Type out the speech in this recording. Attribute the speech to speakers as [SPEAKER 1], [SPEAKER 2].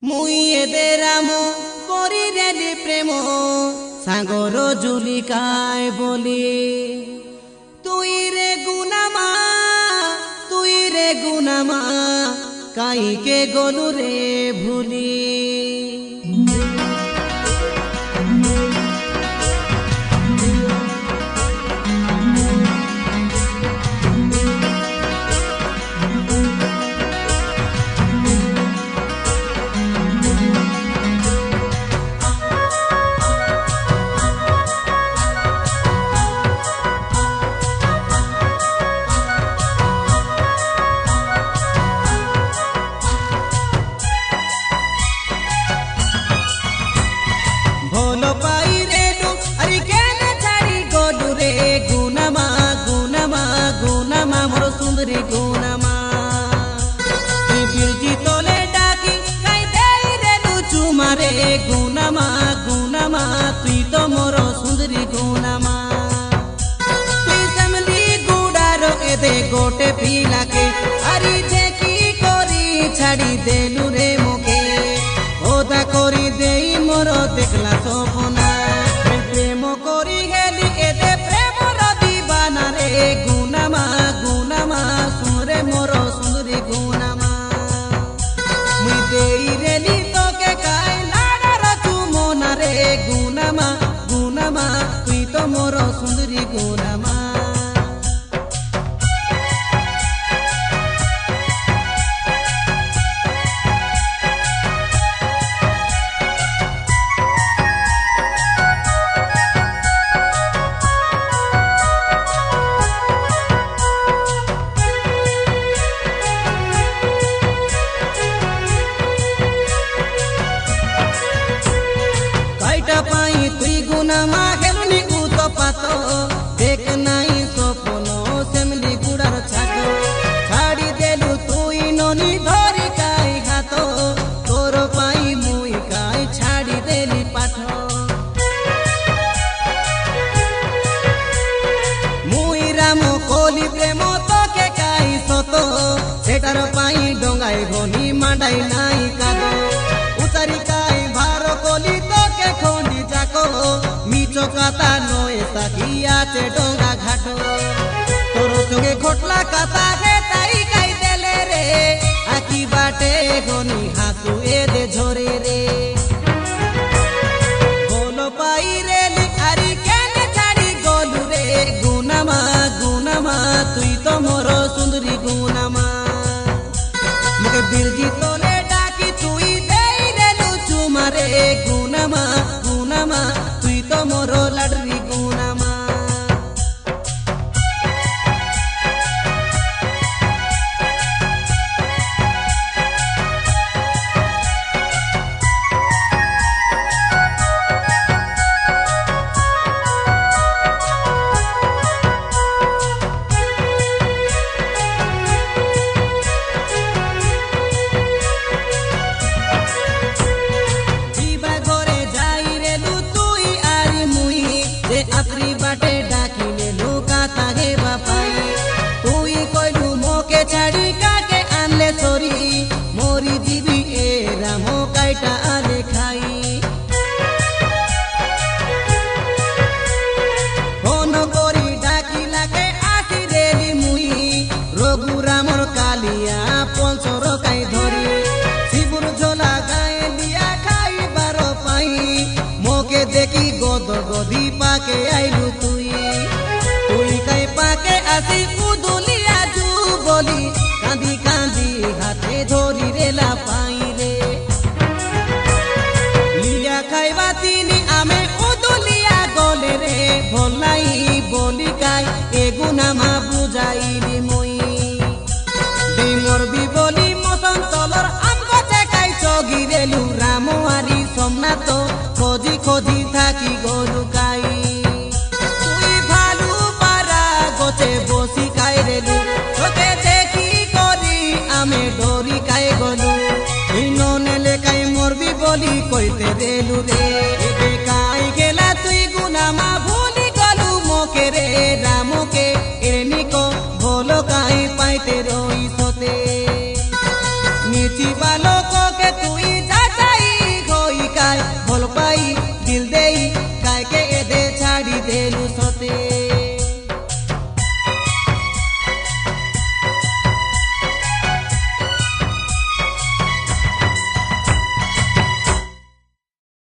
[SPEAKER 1] মুই এদে রাম করি রেলি প্রেম সাগর জুলিকায় বলি তুই রে গুনামা কাইকে গলু রে ভুলি। सुंदरी गुनामा तुई बिरजी तोले डाकी काई देई रे लुचु मारे गुनामा गुनामा तुई तो मोरो सुंदरी गुनामा तुई समली गुडारो एदे गोटे पीला के अरी देखी कोरी छाड़ी देलु रे मोके ओदा कोरी देई मोरो देखला सपना प्रेम कोरी गेली एदे प्रेम रो दीवाना रे गुनामा गुनामा सुरे मोरो सुंदरी गुनामा मुई देई रेली तोके काई लाडा रचु मोना रे गुनामा गुनामा तुई तो मोरो सुंदरी गुनामा। पाई तुई गुनामा हेलुनी उतो पातो देख नाई सोपनो सेमली गुड़ार छातो छाड़ी देलु तुई ननी धरी काई घातो तोर पाई मुई काई छाड़ी देली पाठो मुई राम कोली प्रेम तोके काई सतो सेटार पाई डोंगाई घनी मांडाई नाई कादो उतारी काई भारो कोली तोके खोंडी जाको मिचो काता नोए साकिया चे डोंगा घाटो तोरो संगे घोटला काता हे ताई काई देले रे आकी बाटे घनी हासु एदे झोरे रे बोलो पाई रे लिखारी केने छाड़ी गोलू रे गुनामा गुनामा तुई तो मोरो सुंदरी गुनामा मुके बिरजी तोले डाकी तुई देई रे लुचु मारे गुनामा गुनामा तुई तो मोरो लाडरी गुनामा। अपनी बाटे डाकी ले लुका तागे बापाई तुई कोइलू मोके छाड़ी काके आनले सोरी मोरी जीवी ए रामो काइटा आले खाई फोन कोरी डाकी लाके आसी रेली मुई रोगु रामर कालिया पंचर काई धरी शिबुर झोला गाए लिया खाई बारो पाई मोके देखी गोद गोदी पाके आइलु तुई काई पाके आसी उदुलिया जू बोली कांदी कांदी हाथे धोरी रेला पाई रे लिया खाइबा तीनी आमे उदुलिया गोले रे भोलाई बोली काई ए गुनामा बुझाइली मुई देई मोरबी बोली मसन तलर आम गछे काई चगी रेलु रामवारी सोमनाथ खोजी खोजी थाकी गोलु काई तुई भालू पारा गोचे बसी खाई रेलु तोके देखी करी आमे डोरी काई गोलु इनो नेले काई मोरबी बोली कइते रेलु रे एबे काई गेला तुई गुनामा भूली गलु मोके रे रामोके एनिको भोलो काई पाइते रोई सोते नीची बालो